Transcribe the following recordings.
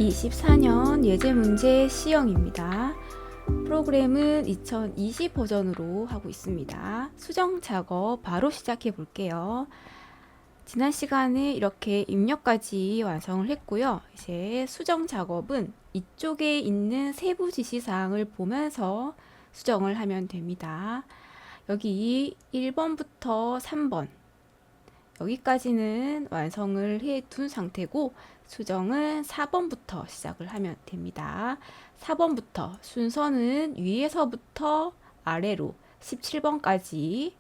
2024년 예제문제 C형입니다. 프로그램은 2020 버전으로 하고 있습니다. 수정 작업 바로 시작해 볼게요. 지난 시간에 이렇게 입력까지 완성을 했고요. 이제 수정 작업은 이쪽에 있는 세부 지시사항을 보면서 수정을 하면 됩니다. 여기 1번부터 3번 여기까지는 완성을 해 둔 상태고 수정은 4번부터 시작을 하면 됩니다. 4번부터 순서는 위에서부터 아래로 17번까지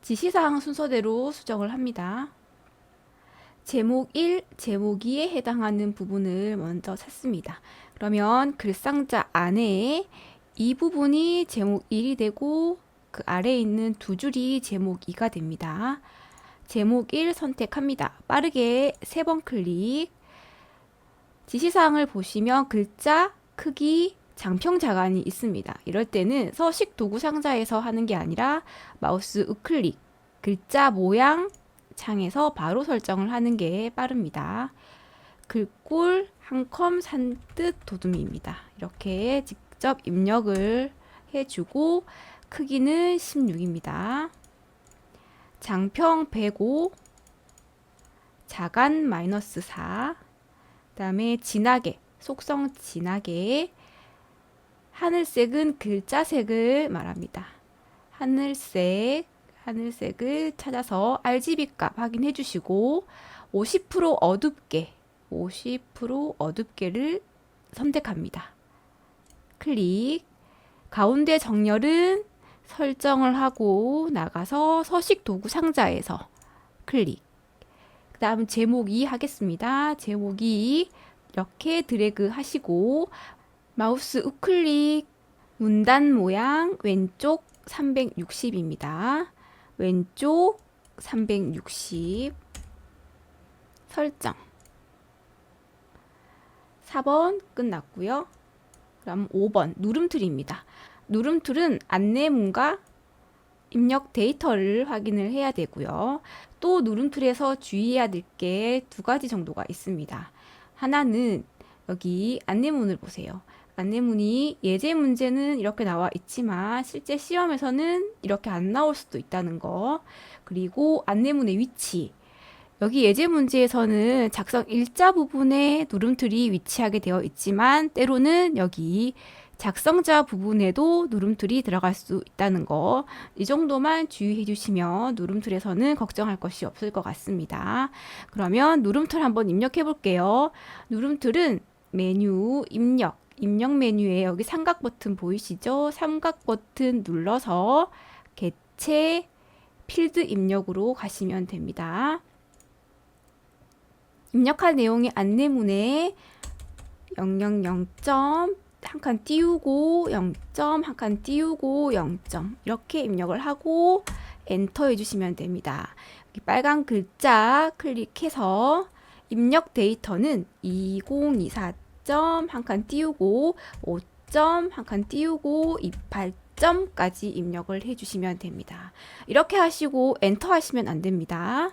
지시사항 순서대로 수정을 합니다. 제목 1, 제목 2에 해당하는 부분을 먼저 찾습니다. 그러면 글상자 안에 이 부분이 제목 1이 되고 그 아래에 있는 두 줄이 제목 2가 됩니다. 제목 1 선택합니다. 빠르게 3번 클릭. 지시사항을 보시면 글자, 크기, 장평 자간이 있습니다. 이럴 때는 서식 도구 상자에서 하는 게 아니라 마우스 우클릭, 글자 모양 창에서 바로 설정을 하는 게 빠릅니다. 글꼴 한 컴 산뜻 도둠입니다. 이렇게 직접 입력을 해주고 크기는 16입니다. 장평 105, 자간 -4, 그 다음에 진하게, 속성 진하게, 하늘색은 글자색을 말합니다. 하늘색을 찾아서 RGB 값 확인해 주시고 50% 어둡게, 50% 어둡게를 선택합니다. 클릭. 가운데 정렬은 설정을 하고 나가서 서식 도구 상자에서 클릭. 그 다음 제목 2 하겠습니다. 제목 2 이렇게 드래그 하시고 마우스 우클릭 문단 모양 왼쪽 360입니다. 왼쪽 360 설정. 4번 끝났고요. 그럼 5번 누름툴입니다. 누름툴은 안내문과 입력 데이터를 확인을 해야 되고요. 또 누름툴에서 주의해야 될 게 두 가지 정도가 있습니다. 하나는 여기 안내문을 보세요. 안내문이 예제 문제는 이렇게 나와 있지만 실제 시험에서는 이렇게 안 나올 수도 있다는 거. 그리고 안내문의 위치. 여기 예제 문제에서는 작성 일자 부분에 누름툴이 위치하게 되어 있지만 때로는 여기 작성자 부분에도 누름툴이 들어갈 수 있다는 거. 이 정도만 주의해 주시면 누름툴에서는 걱정할 것이 없을 것 같습니다. 그러면 누름툴 한번 입력해 볼게요. 누름툴은 메뉴 입력 메뉴에 여기 삼각 버튼 보이시죠? 삼각 버튼 눌러서 개체 필드 입력으로 가시면 됩니다. 입력할 내용이 안내문에 000점 한 칸 띄우고 0점 한 칸 띄우고 0점 이렇게 입력을 하고 엔터 해주시면 됩니다. 여기 빨간 글자 클릭해서 입력 데이터는 2024점 한 칸 띄우고 5점 한 칸 띄우고 28점까지 입력을 해주시면 됩니다. 이렇게 하시고 엔터 하시면 안 됩니다.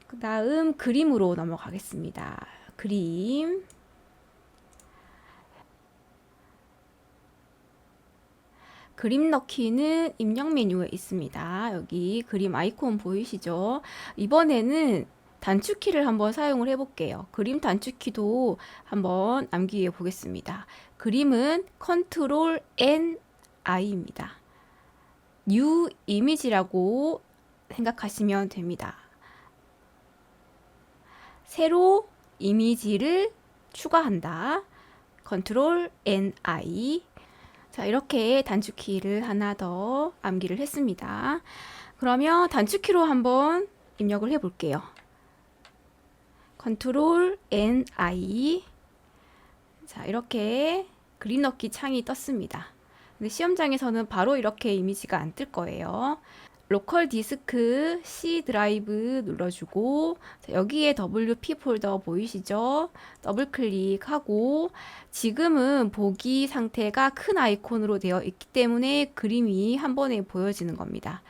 그 다음 그림으로 넘어가겠습니다. 그림. 그림 넣기는 입력 메뉴에 있습니다. 여기 그림 아이콘 보이시죠? 이번에는 단축키를 한번 사용을 해볼게요. 그림 단축키도 한번 암기해 보겠습니다. 그림은 컨트롤 N I입니다. New 이미지라고 생각하시면 됩니다. 새로 이미지를 추가한다. 컨트롤 N I. 자, 이렇게 단축키를 하나 더 암기를 했습니다. 그러면 단축키로 한번 입력을 해 볼게요. 컨트롤 N I. 자, 이렇게 그림 넣기 창이 떴습니다. 근데 시험장에서는 바로 이렇게 이미지가 안 뜰 거예요. 로컬 디스크 C 드라이브 눌러주고 자, 여기에 WP 폴더 보이시죠? 더블 클릭하고 지금은 보기 상태가 큰 아이콘으로 되어 있기 때문에 그림이 한 번에 보여지는 겁니다.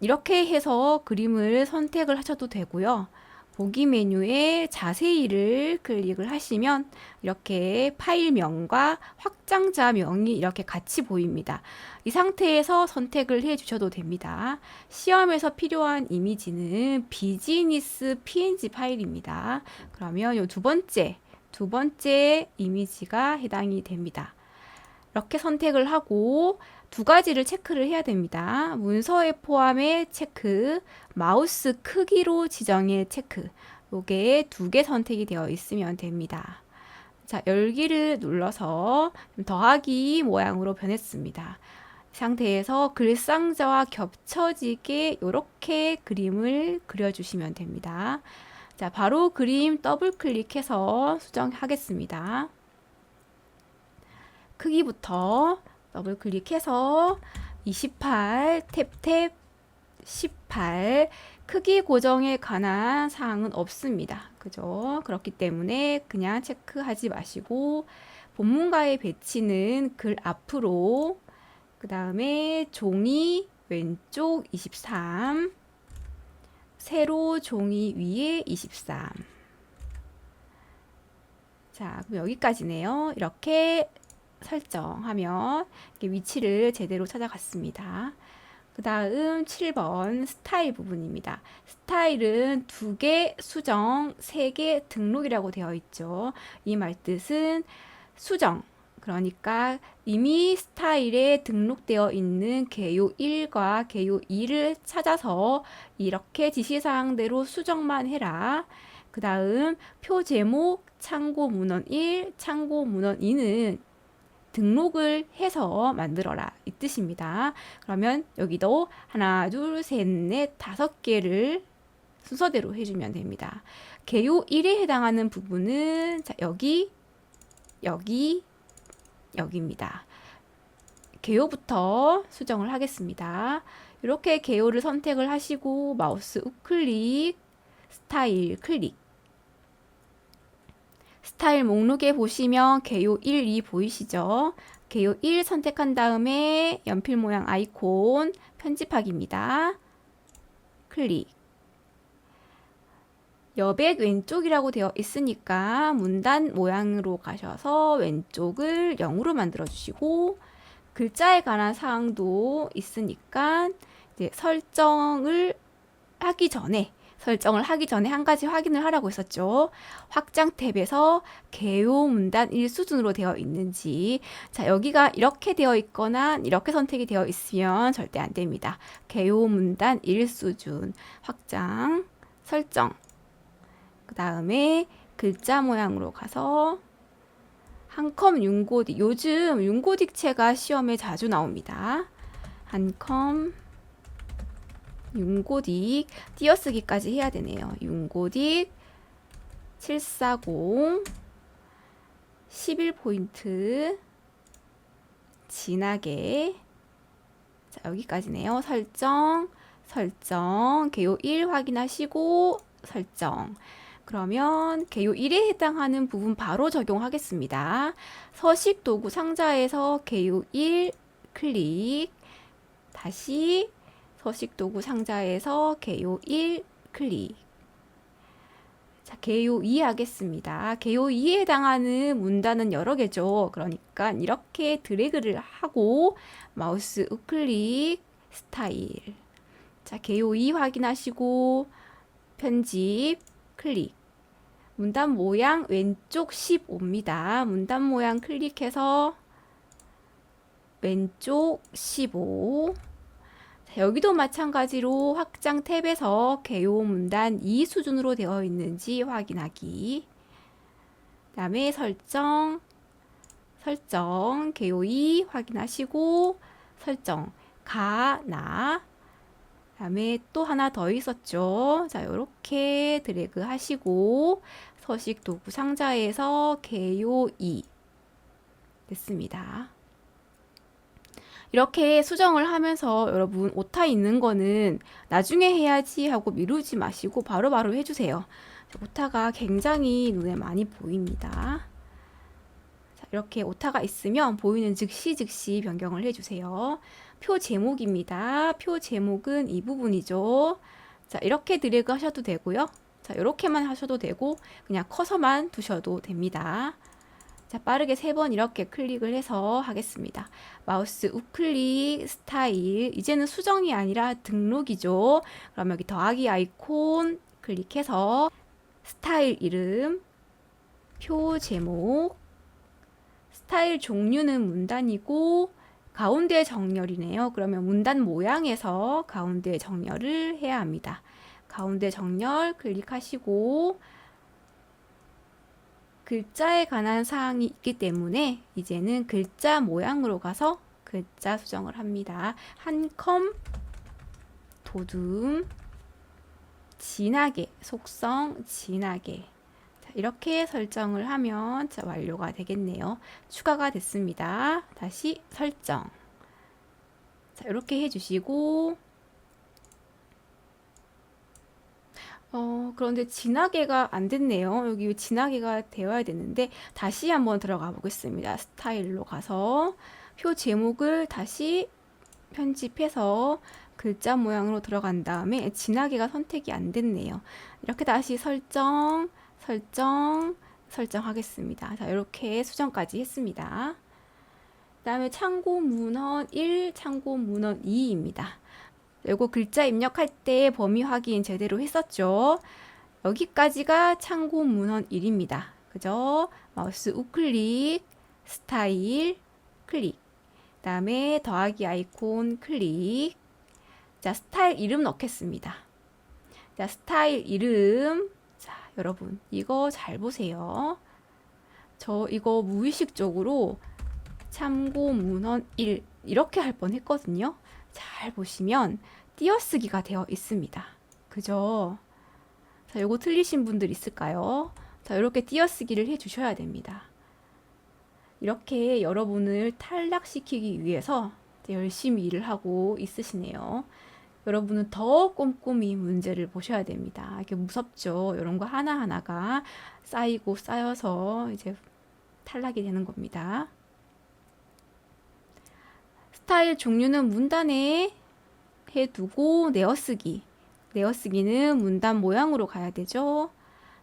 이렇게 해서 그림을 선택을 하셔도 되고요. 보기 메뉴에 자세히를 클릭을 하시면 이렇게 파일명과 확장자명이 이렇게 같이 보입니다. 이 상태에서 선택을 해 주셔도 됩니다. 시험에서 필요한 이미지는 비즈니스 PNG 파일입니다. 그러면 이 두 번째 이미지가 해당이 됩니다. 이렇게 선택을 하고 두 가지를 체크를 해야 됩니다. 문서의 포함에 체크, 마우스 크기로 지정의 체크. 요게 두 개 선택이 되어 있으면 됩니다. 자, 열기를 눌러서 더하기 모양으로 변했습니다. 이 상태에서 글상자와 겹쳐지게 이렇게 그림을 그려주시면 됩니다. 자, 바로 그림 더블 클릭해서 수정하겠습니다. 크기부터 더블 클릭해서 28, 탭 18, 크기 고정에 관한 사항은 없습니다. 그죠? 그렇기 때문에 그냥 체크하지 마시고 본문가의 배치는 글 앞으로, 그 다음에 종이 왼쪽 23, 세로 종이 위에 23. 자, 그럼 여기까지네요. 이렇게 설정하면 위치를 제대로 찾아갔습니다. 그 다음 7번 스타일 부분입니다. 스타일은 2개 수정, 3개 등록이라고 되어 있죠. 이 말뜻은 수정, 그러니까 이미 스타일에 등록되어 있는 개요 1과 개요 2를 찾아서 이렇게 지시사항대로 수정만 해라. 그 다음 표 제목 참고 문헌 1, 참고 문헌 2는 등록을 해서 만들어라 이 뜻입니다. 그러면 여기도 하나, 둘, 셋, 넷, 5개를 순서대로 해주면 됩니다. 개요 1에 해당하는 부분은 자, 여기입니다. 개요부터 수정을 하겠습니다. 이렇게 개요를 선택을 하시고 마우스 우클릭, 스타일 클릭. 스타일 목록에 보시면 개요 1, 2 보이시죠? 개요 1 선택한 다음에 연필 모양 아이콘 편집하기입니다. 클릭. 여백 왼쪽이라고 되어 있으니까 문단 모양으로 가셔서 왼쪽을 0으로 만들어 주시고 글자에 관한 사항도 있으니까 이제 설정을 하기 전에 한 가지 확인을 하라고 했었죠. 확장 탭에서 개요 문단 1 수준으로 되어 있는지. 자, 여기가 이렇게 되어 있거나 이렇게 선택이 되어 있으면 절대 안 됩니다. 개요 문단 1 수준 확장 설정. 그 다음에 글자 모양으로 가서 한컴 윤고딕. 요즘 윤고딕체가 시험에 자주 나옵니다. 한컴 윤고딕 띄어쓰기까지 해야 되네요. 윤고딕 740 11포인트 진하게. 자, 여기까지네요. 설정 개요 1 확인하시고 설정. 그러면 개요 1에 해당하는 부분 바로 적용하겠습니다. 서식 도구 상자에서 개요 1 클릭. 다시 서식 도구 상자에서 개요 1 클릭. 자, 개요 2 하겠습니다. 개요 2에 해당하는 문단은 여러 개죠. 그러니까 이렇게 드래그를 하고 마우스 우클릭 스타일. 자, 개요 2 확인하시고 편집 클릭. 문단 모양 왼쪽 15입니다. 문단 모양 클릭해서 왼쪽 15. 자, 여기도 마찬가지로 확장 탭에서 개요 문단 2 수준으로 되어 있는지 확인하기. 그 다음에 설정 개요 2 확인하시고 설정 가나. 다음에 또 하나 더 있었죠. 자, 이렇게 드래그 하시고 서식 도구 상자에서 개요 2 됐습니다. 이렇게 수정을 하면서 여러분 오타 있는 거는 나중에 해야지 하고 미루지 마시고 바로바로 해주세요. 오타가 굉장히 눈에 많이 보입니다. 자, 이렇게 오타가 있으면 보이는 즉시 변경을 해주세요. 표 제목입니다. 표 제목은 이 부분이죠. 자, 이렇게 드래그 하셔도 되고요. 자, 이렇게만 하셔도 되고 그냥 커서만 두셔도 됩니다. 자, 빠르게 3번 이렇게 클릭을 해서 하겠습니다. 마우스 우클릭, 스타일. 이제는 수정이 아니라 등록이죠. 그럼 여기 더하기 아이콘 클릭해서 스타일 이름, 표 제목, 스타일 종류는 문단이고 가운데 정렬이네요. 그러면 문단 모양에서 가운데 정렬을 해야 합니다. 가운데 정렬 클릭하시고 글자에 관한 사항이 있기 때문에 이제는 글자 모양으로 가서 글자 수정을 합니다. 한 컴, 도둠, 진하게, 속성 진하게. 자, 이렇게 설정을 하면 자, 완료가 되겠네요. 추가가 됐습니다. 다시 설정. 자, 이렇게 해주시고 그런데 진하게가 안 됐네요. 여기 진하게가 되어야 되는데 다시 한번 들어가 보겠습니다. 스타일로 가서 표 제목을 다시 편집해서 글자 모양으로 들어간 다음에 진하게가 선택이 안 됐네요. 이렇게 다시 설정하겠습니다. 자, 이렇게 수정까지 했습니다. 그 다음에 참고 문헌 1, 참고 문헌 2입니다. 요거 글자 입력할 때 범위 확인 제대로 했었죠. 여기까지가 참고 문헌 1입니다. 그죠? 마우스 우클릭, 스타일, 클릭. 그 다음에 더하기 아이콘 클릭. 자, 스타일 이름 넣겠습니다. 자, 스타일 이름. 자, 여러분, 이거 잘 보세요. 저 이거 무의식적으로 참고 문헌 1 이렇게 할 뻔 했거든요. 잘 보시면 띄어쓰기가 되어 있습니다. 그죠? 자, 요거 틀리신 분들 있을까요? 자, 이렇게 띄어쓰기를 해 주셔야 됩니다. 이렇게 여러분을 탈락시키기 위해서 열심히 일을 하고 있으시네요. 여러분은 더 꼼꼼히 문제를 보셔야 됩니다. 이게 무섭죠? 이런 거 하나하나가 쌓이고 쌓여서 이제 탈락이 되는 겁니다. 스타일 종류는 문단에 해두고 내어쓰기. 내어쓰기는 문단 모양으로 가야 되죠.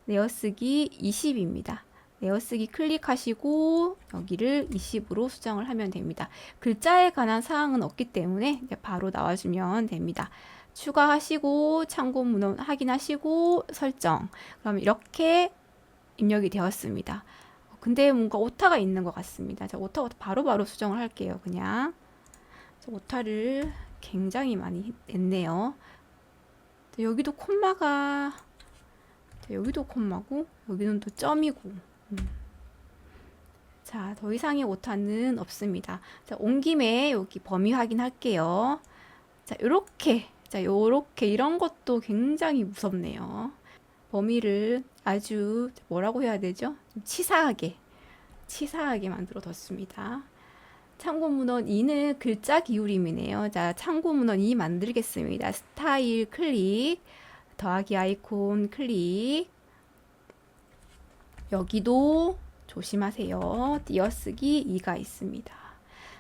내어쓰기 20입니다. 내어쓰기 클릭하시고 여기를 20으로 수정을 하면 됩니다. 글자에 관한 사항은 없기 때문에 바로 나와주면 됩니다. 추가하시고 참고 문헌 확인하시고 설정. 그럼 이렇게 입력이 되었습니다. 근데 뭔가 오타가 있는 것 같습니다. 자, 오타가 바로바로 수정을 할게요. 그냥 오타를 굉장히 많이 냈네요. 여기도 콤마가 여기도 콤마고 여기는 또 점이고 자, 더 이상의 오타는 없습니다. 자, 온 김에 여기 범위 확인할게요. 자, 요렇게 이런 것도 굉장히 무섭네요. 범위를 아주 뭐라고 해야 되죠? 좀 치사하게 만들어 뒀습니다. 참고 문헌 2는 글자 기울임이네요. 자, 참고 문헌 2 만들겠습니다. 스타일 클릭, 더하기 아이콘 클릭. 여기도 조심하세요. 띄어쓰기 2가 있습니다.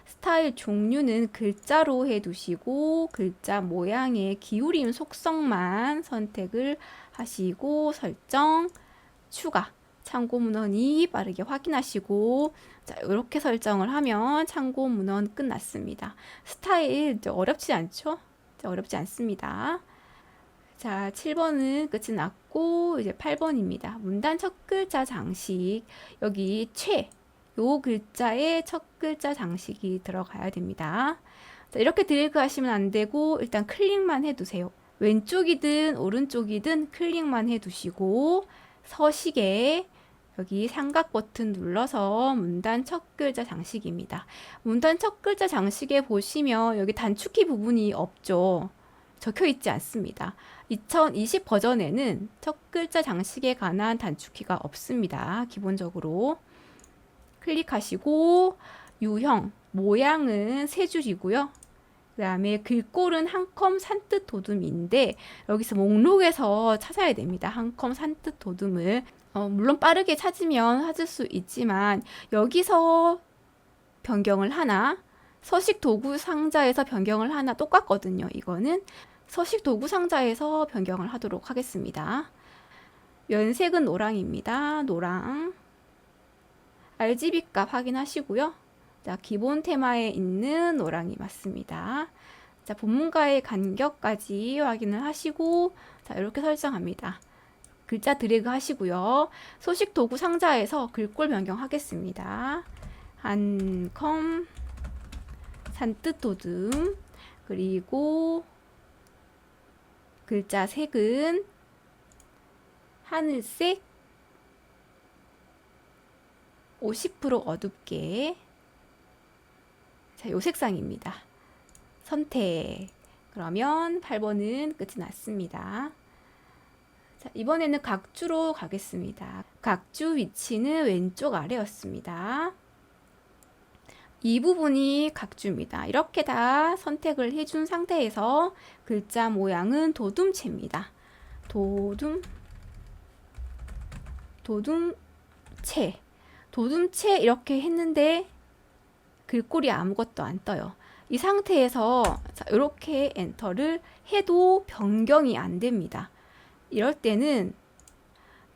스타일 종류는 글자로 해두시고 글자 모양의 기울임 속성만 선택을 하시고 설정, 추가. 참고 문헌이 빠르게 확인하시고 자, 이렇게 설정을 하면 참고 문헌 끝났습니다. 스타일 어렵지 않죠? 어렵지 않습니다. 자, 7번은 끝이 났고 이제 8번입니다. 문단 첫 글자 장식. 여기 요 글자에 첫 글자 장식이 들어가야 됩니다. 자, 이렇게 드래그 하시면 안 되고 일단 클릭만 해두세요. 왼쪽이든 오른쪽이든 클릭만 해두시고 서식에 여기 삼각 버튼 눌러서 문단 첫 글자 장식입니다. 문단 첫 글자 장식에 보시면 여기 단축키 부분이 없죠. 적혀 있지 않습니다. 2020 버전에는 첫 글자 장식에 관한 단축키가 없습니다. 기본적으로 클릭하시고 유형, 모양은 세 줄이고요. 그 다음에 글꼴은 한 컴 산뜻 도둠인데 여기서 목록에서 찾아야 됩니다. 한 컴 산뜻 도둠을 물론 빠르게 찾을 수 있지만 여기서 변경을 하나 서식 도구 상자에서 변경을 하나 똑같거든요. 이거는 서식 도구 상자에서 변경을 하도록 하겠습니다. 연색은 노랑입니다. 노랑. RGB 값 확인하시고요. 자, 기본 테마에 있는 노랑이 맞습니다. 자, 본문과의 간격까지 확인을 하시고, 자, 이렇게 설정합니다. 글자 드래그 하시고요. 소식 도구 상자에서 글꼴 변경하겠습니다. 한컴, 산뜻 도둠, 그리고 글자 색은 하늘색, 50% 어둡게. 자, 요 색상입니다. 선택. 그러면 8번은 끝이 났습니다. 자, 이번에는 각주로 가겠습니다. 각주 위치는 왼쪽 아래였습니다. 이 부분이 각주입니다. 이렇게 다 선택을 해준 상태에서 글자 모양은 도둠체입니다. 도둠체. 도둠체 이렇게 했는데 글꼴이 아무것도 안 떠요. 이 상태에서 자, 이렇게 엔터를 해도 변경이 안 됩니다. 이럴 때는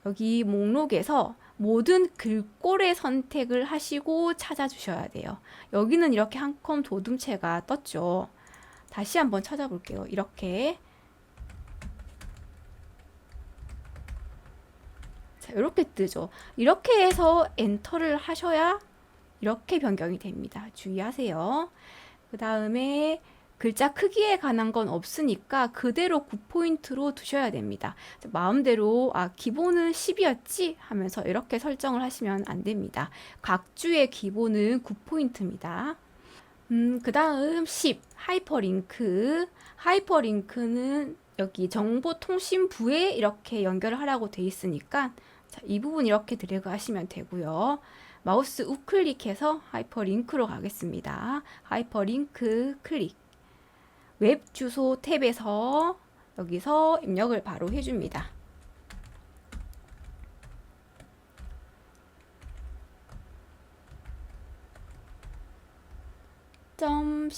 여기 목록에서 모든 글꼴의 선택을 하시고 찾아주셔야 돼요. 여기는 이렇게 한컴 도둠체가 떴죠. 다시 한번 찾아볼게요. 이렇게. 자, 이렇게 뜨죠. 이렇게 해서 엔터를 하셔야 이렇게 변경이 됩니다. 주의하세요. 그 다음에 글자 크기에 관한 건 없으니까 그대로 9포인트로 두셔야 됩니다. 마음대로 기본은 10이었지 하면서 이렇게 설정을 하시면 안 됩니다. 각주의 기본은 9포인트입니다. 그 다음 10 하이퍼링크. 하이퍼링크는 여기 정보통신부에 이렇게 연결을 하라고 돼 있으니까 자, 이 부분 이렇게 드래그 하시면 되고요. 마우스 우클릭해서 하이퍼링크로 가겠습니다. 하이퍼링크 클릭. 웹 주소 탭에서 여기서 입력을 바로 해줍니다. .com.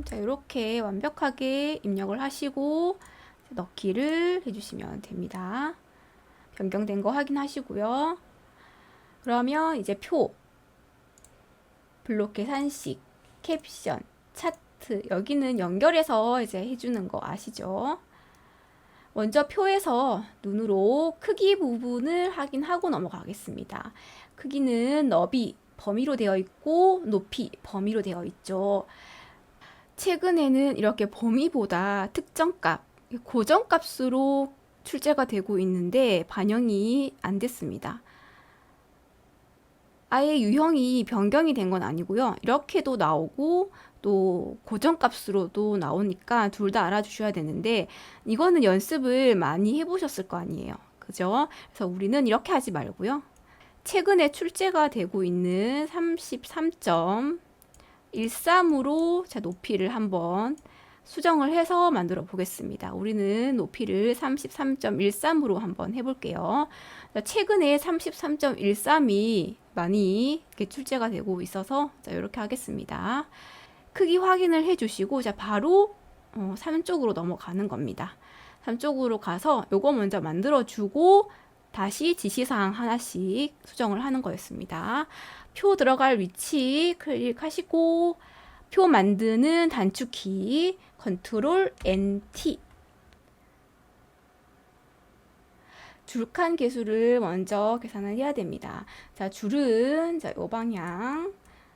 자, 이렇게 완벽하게 입력을 하시고 넣기를 해주시면 됩니다. 변경된 거 확인하시고요. 그러면 이제 표, 블록 계산식, 캡션, 차트 여기는 연결해서 이제 해주는 거 아시죠? 먼저 표에서 눈으로 크기 부분을 확인하고 넘어가겠습니다. 크기는 너비 범위로 되어 있고 높이 범위로 되어 있죠. 최근에는 이렇게 범위보다 특정값, 고정값으로 출제가 되고 있는데 반영이 안 됐습니다. 아예 유형이 변경이 된 건 아니고요. 이렇게도 나오고 또 고정값으로도 나오니까 둘 다 알아주셔야 되는데 이거는 연습을 많이 해보셨을 거 아니에요. 그죠? 그래서 우리는 이렇게 하지 말고요. 최근에 출제가 되고 있는 33.13으로 자, 높이를 한번 수정을 해서 만들어 보겠습니다. 우리는 높이를 33.13으로 한번 해볼게요. 자, 최근에 33.13이 많이 이렇게 출제가 되고 있어서 자, 이렇게 하겠습니다. 크기 확인을 해주시고 자, 바로 3쪽으로 넘어가는 겁니다. 3쪽으로 가서 요거 먼저 만들어주고 다시 지시사항 하나씩 수정을 하는 거였습니다. 표 들어갈 위치 클릭하시고 표 만드는 단축키 컨트롤 NT. 줄칸 개수를 먼저 계산을 해야 됩니다. 자, 줄은 자, 요 방향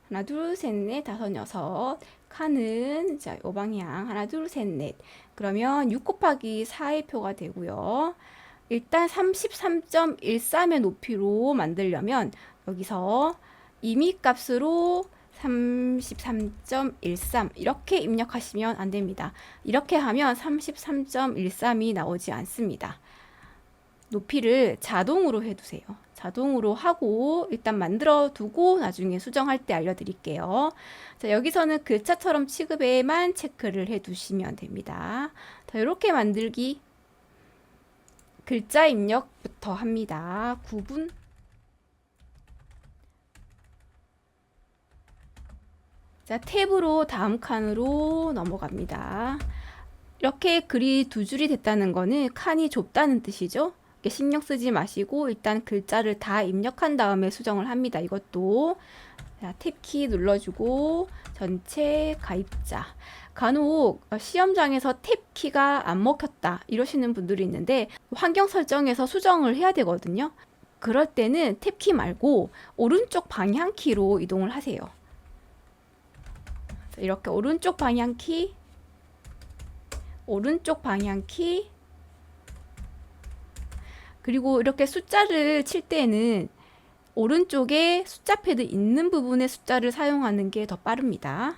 하나 둘 셋 넷 다섯 여섯. 칸은 자, 요 방향 하나 둘 셋 넷. 그러면 6 곱하기 4의 표가 되고요. 일단 33.13의 높이로 만들려면 여기서 임의 값으로 33.13 이렇게 입력하시면 안 됩니다. 이렇게 하면 33.13이 나오지 않습니다. 높이를 자동으로 해두세요. 자동으로 하고 일단 만들어 두고 나중에 수정할 때 알려드릴게요. 자, 여기서는 글자처럼 취급에만 체크를 해두시면 됩니다. 자, 이렇게 만들기. 글자 입력부터 합니다. 구분. 자, 탭으로 다음 칸으로 넘어갑니다. 이렇게 글이 두 줄이 됐다는 거는 칸이 좁다는 뜻이죠. 이렇게 신경 쓰지 마시고 일단 글자를 다 입력한 다음에 수정을 합니다. 이것도 자, 탭키 눌러주고 전체 가입자. 간혹 시험장에서 탭키가 안 먹혔다 이러시는 분들이 있는데 환경 설정에서 수정을 해야 되거든요. 그럴 때는 탭키 말고 오른쪽 방향키로 이동을 하세요. 이렇게 오른쪽 방향키, 오른쪽 방향키, 그리고 이렇게 숫자를 칠 때는 오른쪽에 숫자 패드 있는 부분의 숫자를 사용하는 게 더 빠릅니다.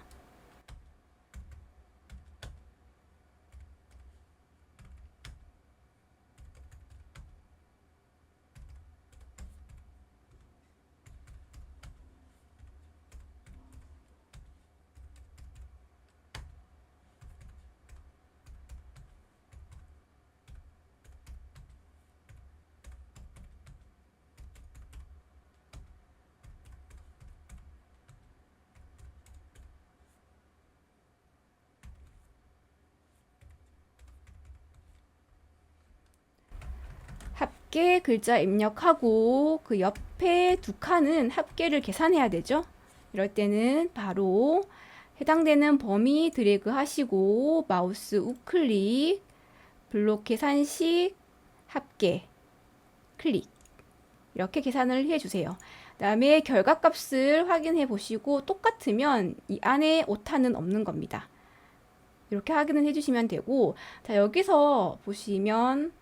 합계 글자 입력하고 그 옆에 두 칸은 합계를 계산해야 되죠. 이럴 때는 바로 해당되는 범위 드래그 하시고 마우스 우클릭, 블록 계산식, 합계, 클릭 이렇게 계산을 해주세요. 그 다음에 결과값을 확인해 보시고 똑같으면 이 안에 오타는 없는 겁니다. 이렇게 확인을 해주시면 되고, 자 여기서 보시면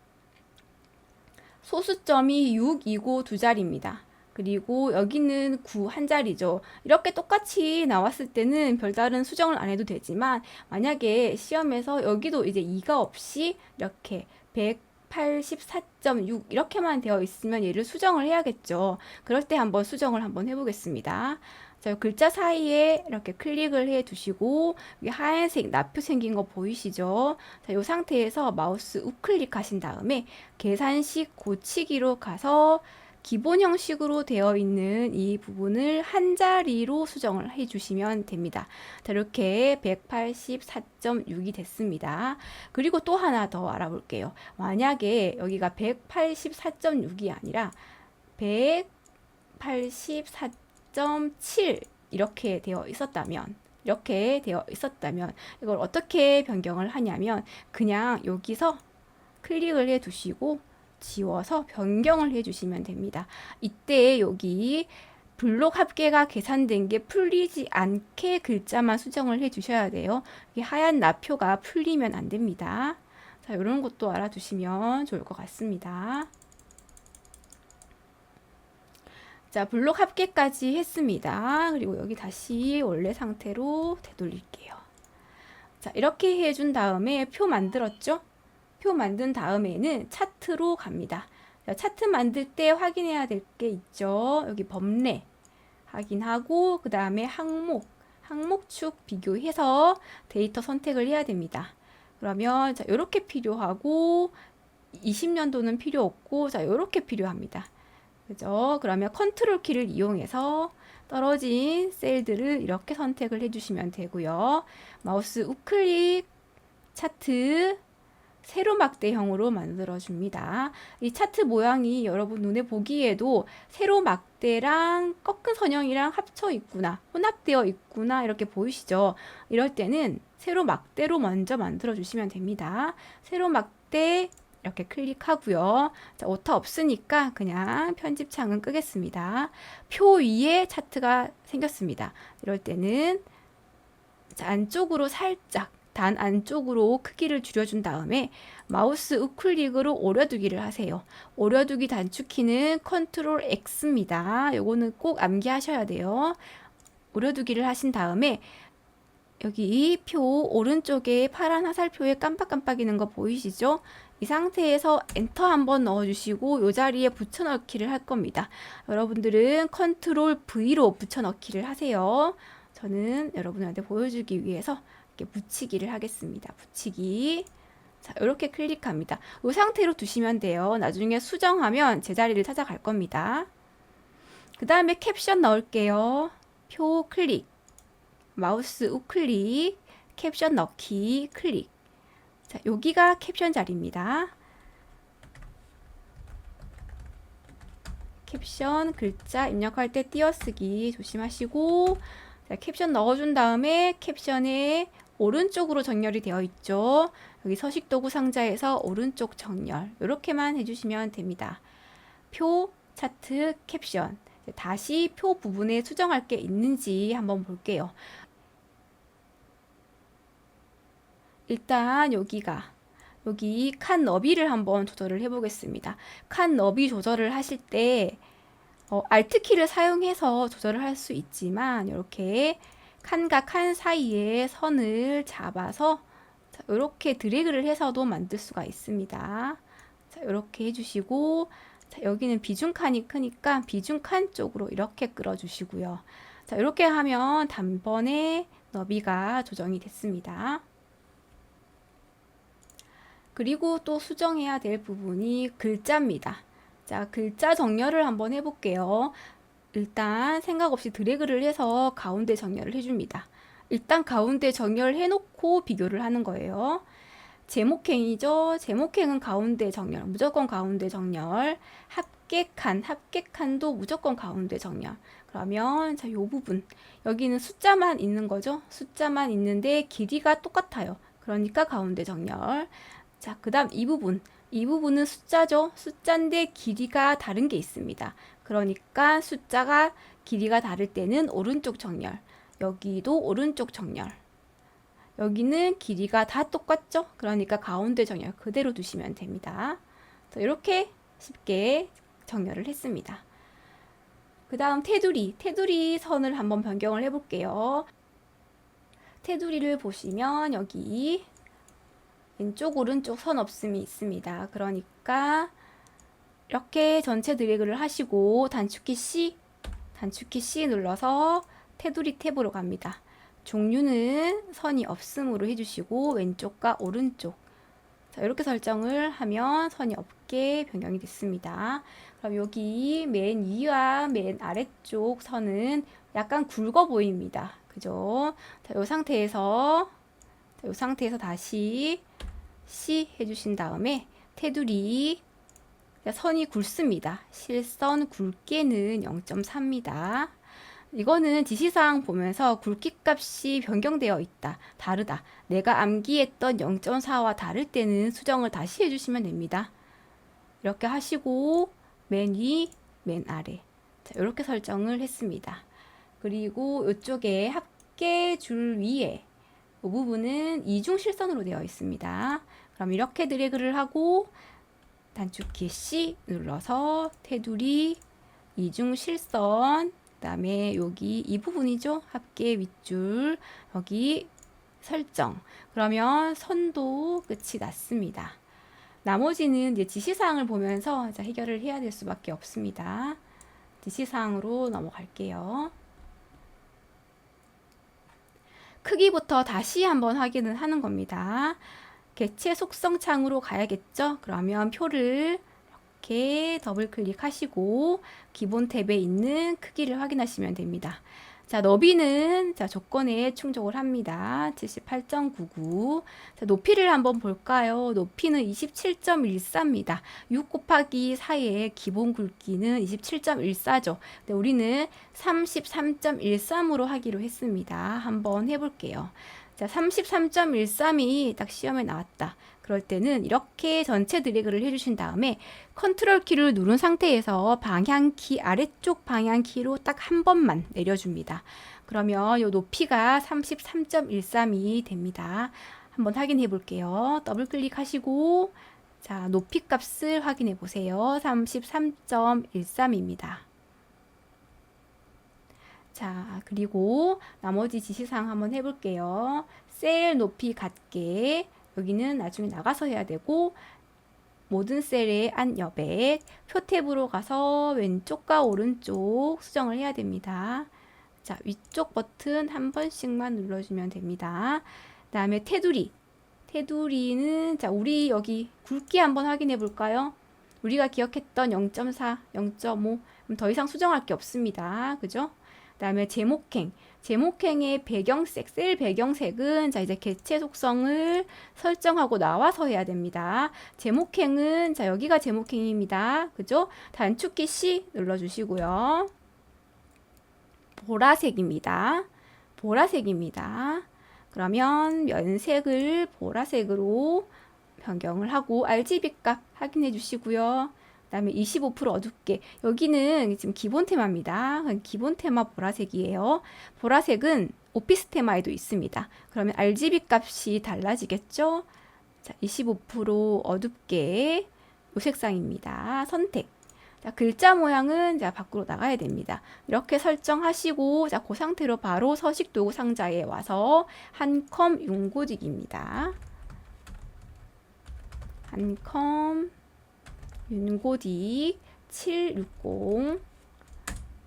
소수점이 6이고 두 자리입니다. 그리고 여기는 9 한 자리죠. 이렇게 똑같이 나왔을 때는 별다른 수정을 안 해도 되지만 만약에 시험에서 여기도 이제 2가 없이 이렇게 184.6 이렇게만 되어 있으면 얘를 수정을 해야겠죠. 그럴 때 한번 수정을 한번 해보겠습니다. 자, 글자 사이에 이렇게 클릭을 해 두시고 여기 하얀색 나표 생긴 거 보이시죠? 자, 이 상태에서 마우스 우클릭 하신 다음에 계산식 고치기로 가서 기본 형식으로 되어 있는 이 부분을 한 자리로 수정을 해 주시면 됩니다. 자, 이렇게 184.6이 됐습니다. 그리고 또 하나 더 알아볼게요. 만약에 여기가 184.6이 아니라 184.7 이렇게 되어 있었다면 이걸 어떻게 변경을 하냐면 그냥 여기서 클릭을 해 두시고 지워서 변경을 해 주시면 됩니다. 이때 여기 블록 합계가 계산된 게 풀리지 않게 글자만 수정을 해 주셔야 돼요. 이 하얀 나표가 풀리면 안 됩니다. 자, 이런 것도 알아두시면 좋을 것 같습니다. 자, 블록 합계까지 했습니다. 그리고 여기 다시 원래 상태로 되돌릴게요. 자, 이렇게 해준 다음에 표 만들었죠? 표 만든 다음에는 차트로 갑니다. 자, 차트 만들 때 확인해야 될 게 있죠. 여기 범례 확인하고 그 다음에 항목축 비교해서 데이터 선택을 해야 됩니다. 그러면 자, 이렇게 필요하고 20년도는 필요 없고 자, 이렇게 필요합니다. 그죠? 그러면 컨트롤 키를 이용해서 떨어진 셀들을 이렇게 선택을 해주시면 되고요. 마우스 우클릭 차트 세로막대형으로 만들어줍니다. 이 차트 모양이 여러분 눈에 보기에도 세로막대랑 꺾은 선형이랑 합쳐 있구나, 혼합되어 있구나 이렇게 보이시죠? 이럴 때는 세로막대로 먼저 만들어주시면 됩니다. 세로막대 이렇게 클릭하고요. 자, 오타 없으니까 그냥 편집창은 끄겠습니다. 표 위에 차트가 생겼습니다. 이럴 때는 자, 안쪽으로 살짝 단 안쪽으로 크기를 줄여준 다음에 마우스 우클릭으로 오려두기를 하세요. 오려두기 단축키는 컨트롤 X입니다. 요거는 꼭 암기하셔야 돼요. 오려두기를 하신 다음에 여기 표 오른쪽에 파란 화살표에 깜빡깜빡이는 거 보이시죠? 이 상태에서 엔터 한번 넣어주시고 이 자리에 붙여넣기를 할 겁니다. 여러분들은 컨트롤 V로 붙여넣기를 하세요. 저는 여러분한테 보여주기 위해서 이렇게 붙이기를 하겠습니다. 붙이기. 자, 이렇게 클릭합니다. 이 상태로 두시면 돼요. 나중에 수정하면 제자리를 찾아갈 겁니다. 그 다음에 캡션 넣을게요. 표 클릭. 마우스 우클릭. 캡션 넣기 클릭. 자, 여기가 캡션 자리입니다. 캡션 글자 입력할 때 띄어쓰기 조심하시고, 자, 캡션 넣어준 다음에 캡션에 오른쪽으로 정렬이 되어 있죠. 여기 서식도구 상자에서 오른쪽 정렬 이렇게만 해주시면 됩니다. 표, 차트, 캡션. 다시 표 부분에 수정할 게 있는지 한번 볼게요. 일단 여기 칸 너비를 한번 조절을 해 보겠습니다. 칸 너비 조절을 하실 때 Alt 키를 사용해서 조절을 할 수 있지만, 이렇게 칸과 칸 사이에 선을 잡아서 이렇게 드래그를 해서도 만들 수가 있습니다. 자, 이렇게 해주시고, 자, 여기는 비중 칸이 크니까 비중 칸 쪽으로 이렇게 끌어주시고요. 자, 이렇게 하면 단번에 너비가 조정이 됐습니다. 그리고 또 수정해야 될 부분이 글자입니다. 자, 글자 정렬을 한번 해볼게요. 일단 생각 없이 드래그를 해서 가운데 정렬을 해줍니다. 일단 가운데 정렬 해놓고 비교를 하는 거예요. 제목행이죠. 제목행은 가운데 정렬, 무조건 가운데 정렬. 합계칸도 무조건 가운데 정렬. 그러면 자, 요 부분 여기는 숫자만 있는 거죠. 숫자만 있는데 길이가 똑같아요. 그러니까 가운데 정렬. 자, 그 다음 이 부분은 숫자죠. 숫자인데 길이가 다른 게 있습니다. 그러니까 숫자가 길이가 다를 때는 오른쪽 정렬. 여기도 오른쪽 정렬. 여기는 길이가 다 똑같죠? 그러니까 가운데 정렬 그대로 두시면 됩니다. 자, 이렇게 쉽게 정렬을 했습니다. 그 다음 테두리 선을 한번 변경을 해볼게요. 테두리를 보시면 여기 왼쪽 오른쪽 선 없음이 있습니다. 그러니까 이렇게 전체 드래그를 하시고 단축키 C 눌러서 테두리 탭으로 갑니다. 종류는 선이 없음으로 해주시고 왼쪽과 오른쪽, 자, 이렇게 설정을 하면 선이 없게 변경이 됐습니다. 그럼 여기 맨 위와 맨 아래쪽 선은 약간 굵어 보입니다. 그죠? 자, 이 상태에서 다시 C 해주신 다음에 테두리 선이 굵습니다. 실선 굵게는 0.4입니다. 이거는 지시사항 보면서 굵기 값이 변경되어 있다, 다르다, 내가 암기했던 0.4와 다를 때는 수정을 다시 해주시면 됩니다. 이렇게 하시고 맨 위, 맨 아래, 자, 이렇게 설정을 했습니다. 그리고 이쪽에 합계 줄 위에 이 부분은 이중 실선으로 되어 있습니다. 그럼 이렇게 드래그를 하고 단축키 C 눌러서 테두리 이중 실선, 그 다음에 여기 이 부분이죠. 합계 윗줄 여기 설정. 그러면 선도 끝이 났습니다. 나머지는 이제 지시사항을 보면서 해결을 해야 될 수밖에 없습니다. 지시사항으로 넘어갈게요. 크기부터 다시 한번 확인을 하는 겁니다. 개체 속성 창으로 가야겠죠. 그러면 표를 이렇게 더블 클릭하시고 기본 탭에 있는 크기를 확인하시면 됩니다. 자, 너비는 자, 조건에 충족을 합니다. 78.99. 자, 높이를 한번 볼까요? 높이는 27.14입니다. 6 곱하기 4의 기본 굵기는 27.14죠. 근데 우리는 33.13으로 하기로 했습니다. 한번 해볼게요. 자, 33.13이 딱 시험에 나왔다. 그럴 때는 이렇게 전체 드래그를 해주신 다음에 컨트롤 키를 누른 상태에서 방향키, 아래쪽 방향키로 딱 한 번만 내려줍니다. 그러면 이 높이가 33.13이 됩니다. 한번 확인해 볼게요. 더블 클릭하시고 자, 높이 값을 확인해 보세요. 33.13입니다. 자, 그리고 나머지 지시사항 한번 해볼게요. 셀 높이 같게, 여기는 나중에 나가서 해야 되고, 모든 셀의 안 여백, 표 탭으로 가서 왼쪽과 오른쪽 수정을 해야 됩니다. 자, 위쪽 버튼 한 번씩만 눌러주면 됩니다. 그 다음에 테두리는 자, 우리 여기 굵기 한번 확인해 볼까요? 우리가 기억했던 0.4, 0.5, 더 이상 수정할 게 없습니다. 그죠? 그 다음에 제목행 제목행의 배경색, 셀 배경색은 자 이제 개체 속성을 설정하고 나와서 해야 됩니다. 제목행은 자 여기가 제목행입니다. 그죠? 단축키 C 눌러주시고요. 보라색입니다. 보라색입니다. 그러면 면색을 보라색으로 변경을 하고 RGB 값 확인해 주시고요. 그 다음에 25% 어둡게. 여기는 지금 기본 테마입니다. 기본 테마 보라색이에요. 보라색은 오피스 테마에도 있습니다. 그러면 RGB 값이 달라지겠죠? 자, 25% 어둡게 요 색상입니다. 선택. 자, 글자 모양은 자, 밖으로 나가야 됩니다. 이렇게 설정하시고 자, 그 상태로 바로 서식 도구 상자에 와서 한컴 윤고딕입니다. 한컴 윤고딕 760.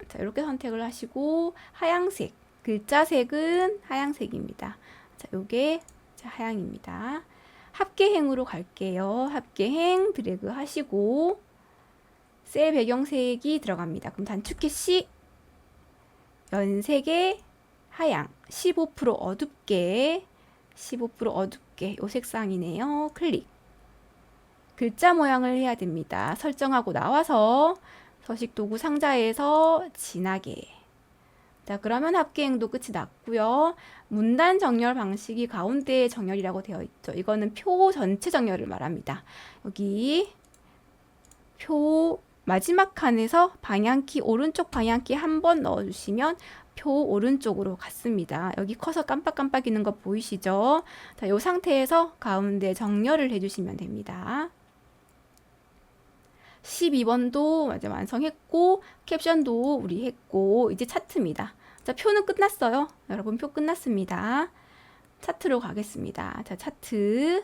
자, 이렇게 선택을 하시고 하향색, 글자색은 하향색입니다. 자, 요게 자, 하향입니다. 합계행으로 갈게요. 합계행 드래그 하시고 셀 배경색이 들어갑니다. 그럼 단축키 C 연색의 하향 15% 어둡게 15% 어둡게 요 색상이네요. 클릭. 글자 모양을 해야 됩니다. 설정하고 나와서 서식 도구 상자에서 진하게. 자, 그러면 합계행도 끝이 났고요. 문단 정렬 방식이 가운데 정렬이라고 되어 있죠. 이거는 표 전체 정렬을 말합니다. 여기 표 마지막 칸에서 방향키 오른쪽 방향키 한 번 넣어주시면 표 오른쪽으로 갔습니다. 여기 커서 깜빡깜빡이는 거 보이시죠? 자, 이 상태에서 가운데 정렬을 해주시면 됩니다. 12번도 이제 완성했고 캡션도 우리 했고 이제 차트입니다. 자, 표는 끝났어요. 여러분 표 끝났습니다. 차트로 가겠습니다. 자, 차트.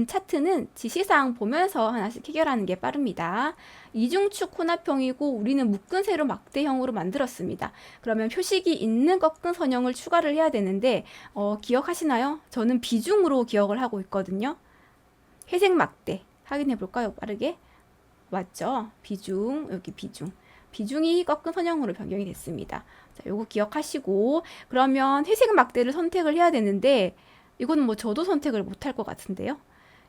차트는 지시사항 보면서 하나씩 해결하는 게 빠릅니다. 이중축 혼합형이고 우리는 묶은 세로 막대형으로 만들었습니다. 그러면 표식이 있는 꺾은 선형을 추가를 해야 되는데 기억하시나요? 저는 비중으로 기억을 하고 있거든요. 회색 막대 확인해 볼까요? 빠르게. 맞죠? 비중, 여기 비중. 비중이 꺾은 선형으로 변경이 됐습니다. 자, 요거 기억하시고 그러면 회색 막대를 선택을 해야 되는데 이거는 뭐 저도 선택을 못할 것 같은데요.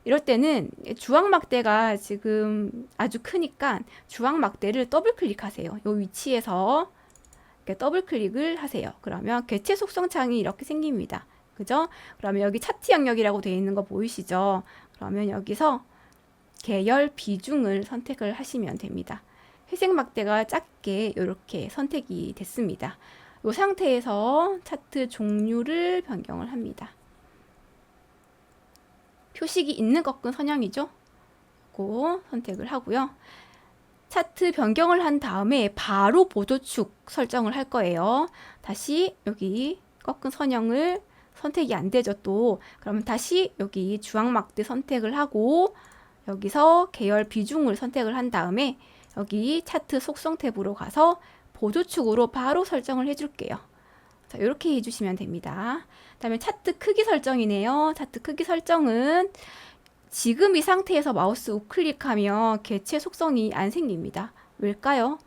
이럴 때는 주황 막대가 지금 아주 크니까 주황 막대를 더블 클릭하세요. 요 위치에서 이렇게 더블 클릭을 하세요. 그러면 개체 속성 창이 이렇게 생깁니다. 그죠? 그러면 여기 차트 영역이라고 되어 있는 거 보이시죠? 그러면 여기서 계열 비중을 선택을 하시면 됩니다. 회색 막대가 작게 이렇게 선택이 됐습니다. 이 상태에서 차트 종류를 변경을 합니다. 표식이 있는 꺾은 선형이죠. 그 선택을 하고요. 차트 변경을 한 다음에 바로 보조축 설정을 할 거예요. 다시 여기 꺾은 선형을 선택이 안 되죠. 또 그러면 다시 여기 주황 막대 선택을 하고 여기서 계열 비중을 선택을 한 다음에 여기 차트 속성 탭으로 가서 보조축으로 바로 설정을 해줄게요. 자, 이렇게 해주시면 됩니다. 그다음에 차트 크기 설정이네요. 차트 크기 설정은 지금 이 상태에서 마우스 우클릭하면 개체 속성이 안 생깁니다. 왜일까요?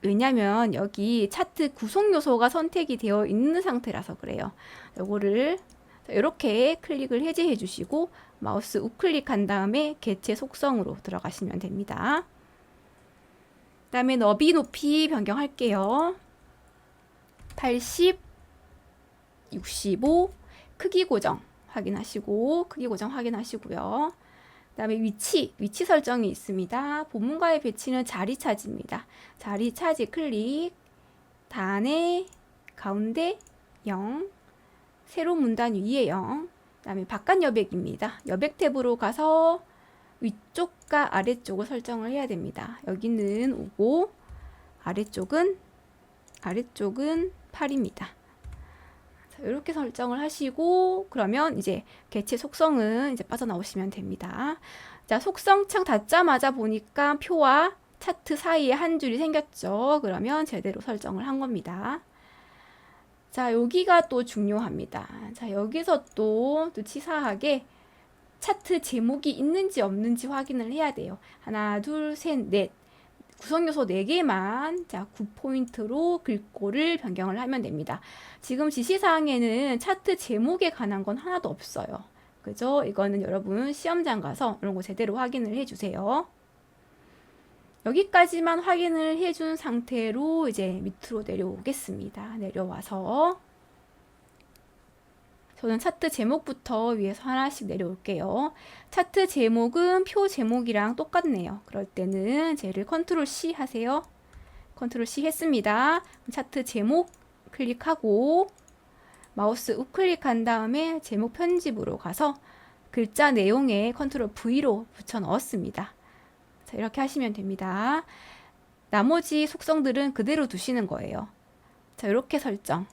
왜냐면 여기 차트 구성 요소가 선택이 되어 있는 상태라서 그래요. 요거를 이렇게 클릭을 해제해 주시고 마우스 우클릭한 다음에 개체 속성으로 들어가시면 됩니다. 그 다음에 너비 높이 변경할게요. 80, 65 크기 고정 확인하시고 크기 고정 확인하시고요. 그 다음에 위치 설정이 있습니다. 본문과의 배치는 자리 차지입니다. 자리 차지 클릭, 단에 가운데 0, 세로 문단 위에 0, 그 다음에 바깥 여백입니다. 여백 탭으로 가서 위쪽과 아래쪽을 설정을 해야 됩니다. 여기는 5고 아래쪽은 8입니다. 자, 이렇게 설정을 하시고 그러면 이제 개체 속성은 이제 빠져나오시면 됩니다. 자, 속성창 닫자마자 보니까 표와 차트 사이에 한 줄이 생겼죠. 그러면 제대로 설정을 한 겁니다. 자, 여기가 또 중요합니다. 자, 여기서 또 치사하게 차트 제목이 있는지 없는지 확인을 해야 돼요. 하나, 둘, 셋, 넷. 구성 요소 4개만 자 9포인트로 긁고를 변경을 하면 됩니다. 지금 지시사항에는 차트 제목에 관한 건 하나도 없어요. 그죠? 이거는 여러분 시험장 가서 이런 거 제대로 확인을 해주세요. 여기까지만 확인을 해준 상태로 이제 밑으로 내려오겠습니다. 내려와서 저는 차트 제목부터 위에서 하나씩 내려올게요. 차트 제목은 표 제목이랑 똑같네요. 그럴 때는 쟤를 컨트롤 C 하세요. 컨트롤 C 했습니다. 차트 제목 클릭하고 마우스 우클릭한 다음에 제목 편집으로 가서 글자 내용에 컨트롤 V로 붙여 넣었습니다. 자, 이렇게 하시면 됩니다. 나머지 속성들은 그대로 두시는 거예요. 자, 이렇게 설정.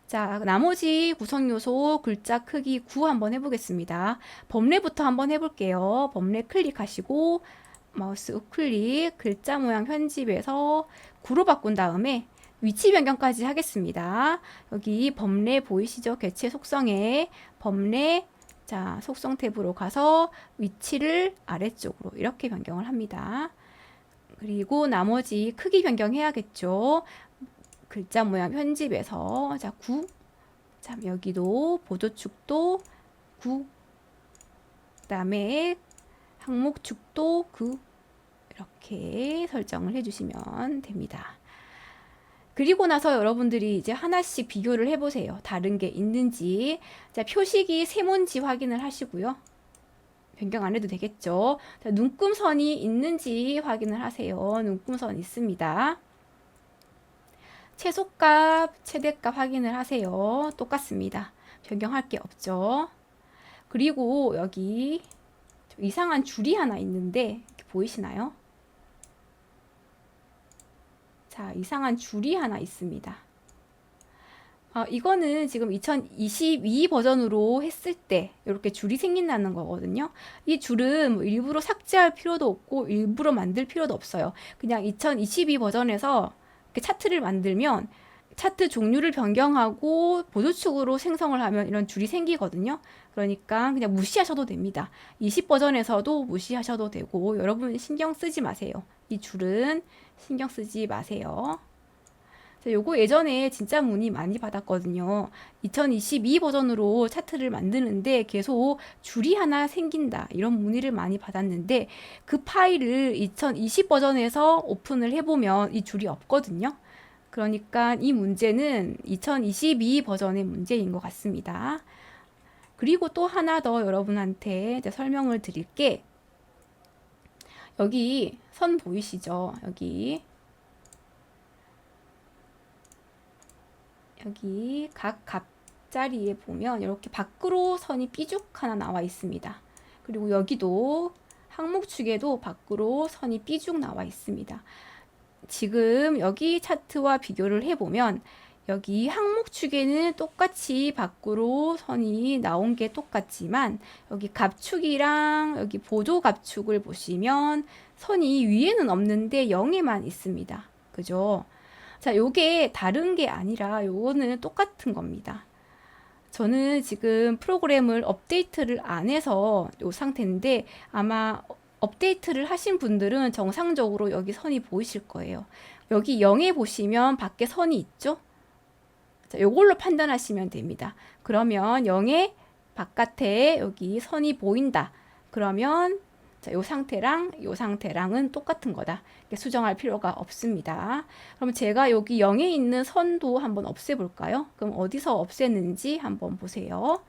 자, 나머지 구성 요소 글자 크기 9 한번 해보겠습니다. 범례부터 한번 해볼게요. 범례 클릭하시고 마우스 우클릭 글자 모양 편집에서 9로 바꾼 다음에 위치 변경까지 하겠습니다. 여기 범례 보이시죠? 개체 속성에 범례 자 속성 탭으로 가서 위치를 아래쪽으로 이렇게 변경을 합니다. 그리고 나머지 크기 변경해야겠죠. 글자 모양 편집에서 자 9. 자 여기도 보조축도 9. 그다음에 항목축도 9. 이렇게 설정을 해주시면 됩니다. 그리고 나서 여러분들이 이제 하나씩 비교를 해보세요. 다른 게 있는지. 자 표식이 세모인지 확인을 하시고요. 변경 안 해도 되겠죠. 자, 눈금선이 있는지 확인을 하세요. 눈금선 있습니다. 최소값, 최대값 확인을 하세요. 똑같습니다. 변경할 게 없죠. 그리고 여기 이상한 줄이 하나 있는데 이렇게 보이시나요? 자, 이상한 줄이 하나 있습니다. 이거는 지금 2022 버전으로 했을 때 이렇게 줄이 생긴다는 거거든요. 이 줄은 뭐 일부러 삭제할 필요도 없고 일부러 만들 필요도 없어요. 그냥 2022 버전에서 이렇게 차트를 만들면 차트 종류를 변경하고 보조축으로 생성을 하면 이런 줄이 생기거든요. 그러니까 그냥 무시하셔도 됩니다. 20 버전에서도 무시하셔도 되고 여러분 신경 쓰지 마세요. 이 줄은 신경 쓰지 마세요. 요거 예전에 진짜 문의 많이 받았거든요. 2022 버전으로 차트를 만드는데 계속 줄이 하나 생긴다. 이런 문의를 많이 받았는데 그 파일을 2020 버전에서 오픈을 해보면 이 줄이 없거든요. 그러니까 이 문제는 2022 버전의 문제인 것 같습니다. 그리고 또 하나 더 여러분한테 이제 설명을 드릴게. 여기 선 보이시죠? 여기 각 값자리에 보면 이렇게 밖으로 선이 삐죽 하나 나와 있습니다. 그리고 여기도 항목축에도 밖으로 선이 삐죽 나와 있습니다. 지금 여기 차트와 비교를 해보면 여기 항목축에는 똑같이 밖으로 선이 나온 게 똑같지만 여기 값축이랑 여기 보조 값축을 보시면 선이 위에는 없는데 0에만 있습니다. 그죠? 자, 요게 다른 게 아니라 요거는 똑같은 겁니다. 저는 지금 프로그램을 업데이트를 안 해서 요 상태인데 아마 업데이트를 하신 분들은 정상적으로 여기 선이 보이실 거예요. 여기 0에 보시면 밖에 선이 있죠? 자, 요걸로 판단하시면 됩니다. 그러면 0의 바깥에 여기 선이 보인다. 그러면 자, 요 상태랑은 똑같은 거다. 수정할 필요가 없습니다. 그럼 제가 여기 0에 있는 선도 한번 없애볼까요? 그럼 어디서 없앴는지 한번 보세요.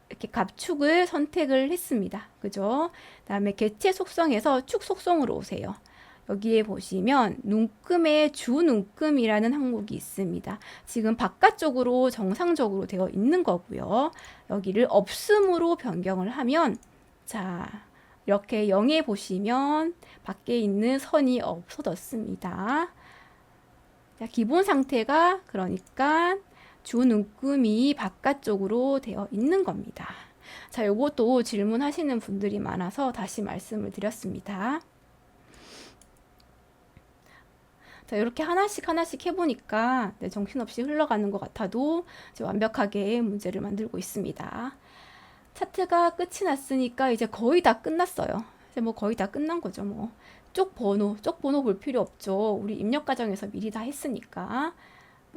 이렇게 값축을 선택을 했습니다. 그죠? 다음에 개체 속성에서 축 속성으로 오세요. 여기에 보시면 눈금의 주 눈금이라는 항목이 있습니다. 지금 바깥쪽으로 정상적으로 되어 있는 거고요. 여기를 없음으로 변경을 하면 자 이렇게 0에 보시면 밖에 있는 선이 없어졌습니다. 자, 기본 상태가 그러니까 주 눈금이 바깥쪽으로 되어 있는 겁니다. 자, 요것도 질문하시는 분들이 많아서 다시 말씀을 드렸습니다. 자, 이렇게 하나씩 해보니까 정신없이 흘러가는 것 같아도 완벽하게 문제를 만들고 있습니다. 차트가 끝이 났으니까 이제 거의 다 끝났어요. 이제 뭐 거의 다 끝난 거죠. 뭐 쪽 번호 볼 필요 없죠. 우리 입력 과정에서 미리 다 했으니까.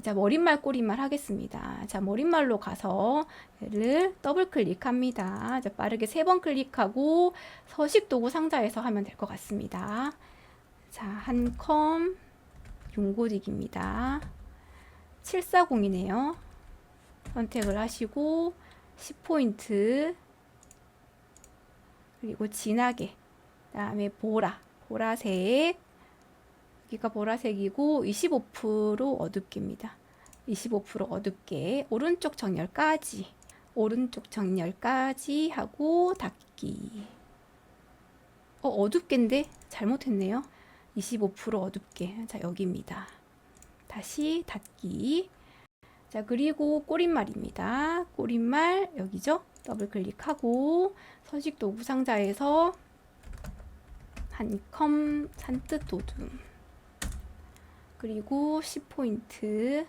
자, 머릿말 꼬릿말 하겠습니다. 자, 머릿말로 가서 얘를 더블 클릭합니다. 자, 빠르게 3번 클릭하고 서식 도구 상자에서 하면 될 것 같습니다. 자, 한컴 용고딕입니다. 740이네요. 선택을 하시고 10포인트 그리고 진하게 그다음에 보라색 여기가 보라색이고 25% 어둡게입니다. 25% 어둡게 오른쪽 정렬까지 하고 닫기. 어둡게인데 잘못했네요. 25% 어둡게. 자, 여기입니다. 다시 닫기. 자, 그리고 꼬릿말입니다. 꼬릿말 여기죠. 더블 클릭하고 서식 도구 상자에서 한컴 산뜻 도둠 그리고 10포인트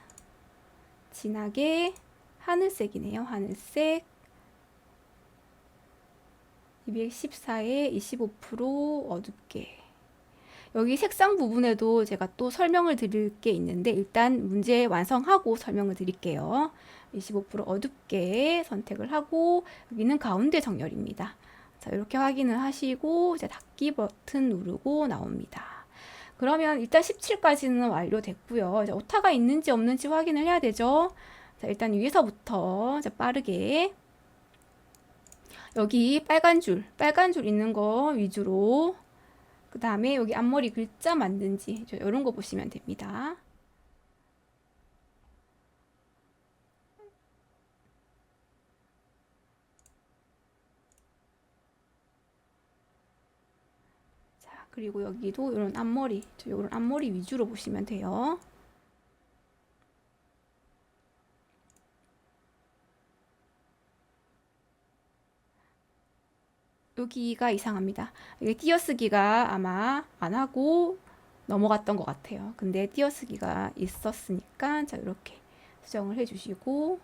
진하게 하늘색이네요. 하늘색 214에 25% 어둡게. 여기 색상 부분에도 제가 또 설명을 드릴 게 있는데 일단 문제 완성하고 설명을 드릴게요. 25% 어둡게 선택을 하고 여기는 가운데 정렬입니다. 자, 이렇게 확인을 하시고 이제 닫기 버튼 누르고 나옵니다. 그러면 일단 17까지는 완료됐고요. 이제 오타가 있는지 없는지 확인을 해야 되죠. 자, 일단 위에서부터 이제 빠르게 여기 빨간 줄 있는 거 위주로 그 다음에 여기 앞머리 글자 맞는지 이런 거 보시면 됩니다. 자, 그리고 여기도 이런 앞머리 위주로 보시면 돼요. 여기가 이상합니다. 이게 띄어쓰기가 아마 안 하고 넘어갔던 것 같아요. 근데 띄어쓰기가 있었으니까 자, 이렇게 수정을 해주시고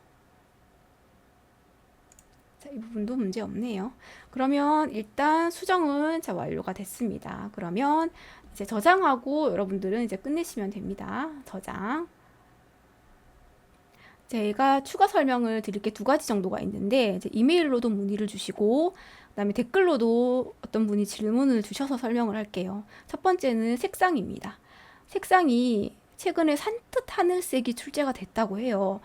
자, 이 부분도 문제 없네요. 그러면 일단 수정은 자, 완료가 됐습니다. 그러면 이제 저장하고 여러분들은 이제 끝내시면 됩니다. 저장. 제가 추가 설명을 드릴 게 2가지 정도가 있는데 이제 이메일로도 문의를 주시고 그다음에 댓글로도 어떤 분이 질문을 주셔서 설명을 할게요. 첫 번째는 색상입니다. 색상이 최근에 산뜻 하늘색이 출제가 됐다고 해요.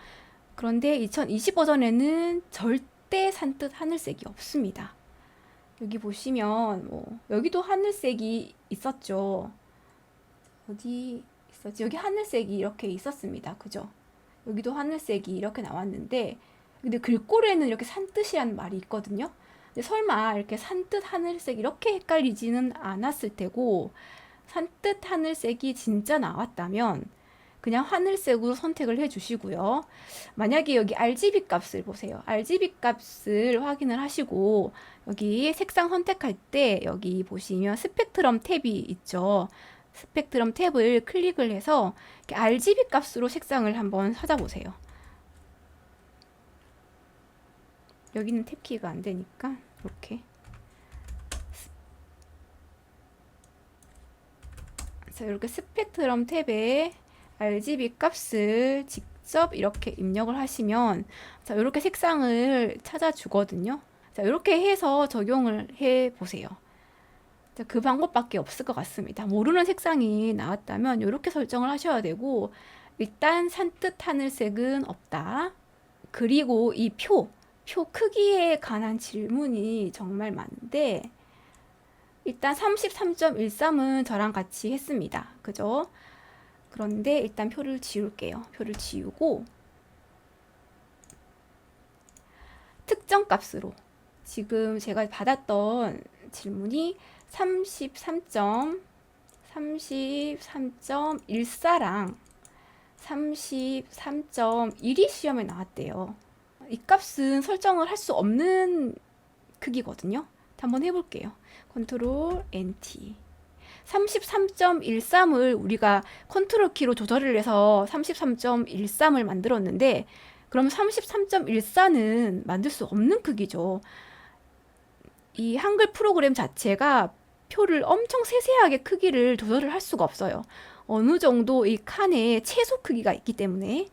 그런데 2020 버전에는 절대 산뜻 하늘색이 없습니다. 여기 보시면 뭐 여기도 하늘색이 있었죠. 어디 있었지? 여기 하늘색이 이렇게 있었습니다. 그죠? 여기도 하늘색이 이렇게 나왔는데 근데 글꼴에는 이렇게 산뜻이라는 말이 있거든요. 근데 설마 이렇게 산뜻 하늘색 이렇게 헷갈리지는 않았을 테고 산뜻 하늘색이 진짜 나왔다면 그냥 하늘색으로 선택을 해 주시고요. 만약에 여기 RGB 값을 보세요. RGB 값을 확인을 하시고 여기 색상 선택할 때 여기 보시면 스펙트럼 탭이 있죠. 스펙트럼 탭을 클릭을 해서 RGB 값으로 색상을 한번 찾아보세요. 여기는 탭키가 안 되니까 이렇게 자, 이렇게 스펙트럼 탭에 RGB 값을 직접 이렇게 입력을 하시면 자, 이렇게 색상을 찾아주거든요. 자, 이렇게 해서 적용을 해 보세요. 자, 그 방법밖에 없을 것 같습니다. 모르는 색상이 나왔다면 이렇게 설정을 하셔야 되고 일단 산뜻 하늘색은 없다. 그리고 이 표 크기에 관한 질문이 정말 많은데 일단 33.13은 저랑 같이 했습니다. 그죠? 그런데 일단 표를 지울게요. 표를 지우고 특정 값으로 지금 제가 받았던 질문이 33.14랑 33.1이 시험에 나왔대요. 이 값은 설정을 할 수 없는 크기거든요. 한번 해볼게요. 컨트롤 NT 33.13을 우리가 컨트롤 키로 조절을 해서 33.13을 만들었는데 그럼 33.14는 만들 수 없는 크기죠. 이 한글 프로그램 자체가 표를 엄청 세세하게 크기를 조절을 할 수가 없어요. 어느 정도 이 칸에 최소 크기가 있기 때문에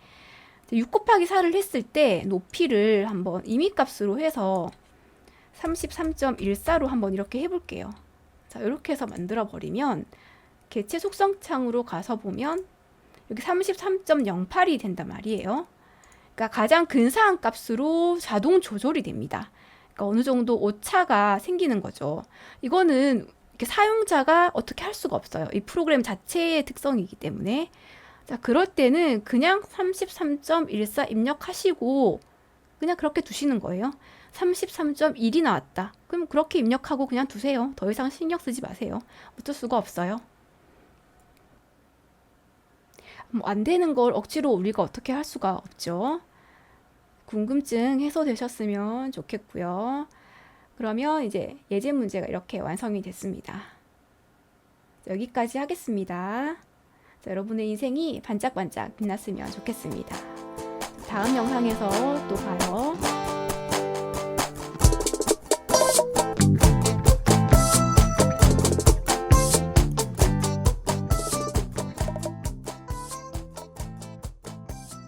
6 곱하기 4를 했을 때 높이를 한번 임의값으로 해서 33.14로 한번 이렇게 해볼게요. 자, 이렇게 해서 만들어 버리면 개체 속성 창으로 가서 보면 여기 33.08이 된단 말이에요. 그러니까 가장 근사한 값으로 자동 조절이 됩니다. 그러니까 어느 정도 오차가 생기는 거죠. 이거는 이렇게 사용자가 어떻게 할 수가 없어요. 이 프로그램 자체의 특성이기 때문에. 자, 그럴 때는 그냥 33.14 입력하시고 그냥 그렇게 두시는 거예요. 33.1이 나왔다. 그럼 그렇게 입력하고 그냥 두세요. 더 이상 신경 쓰지 마세요. 어쩔 수가 없어요. 뭐 안 되는 걸 억지로 우리가 어떻게 할 수가 없죠. 궁금증 해소되셨으면 좋겠고요. 그러면 이제 예제 문제가 이렇게 완성이 됐습니다. 여기까지 하겠습니다. 자, 여러분의 인생이 반짝반짝 빛났으면 좋겠습니다. 다음 영상에서 또 봐요.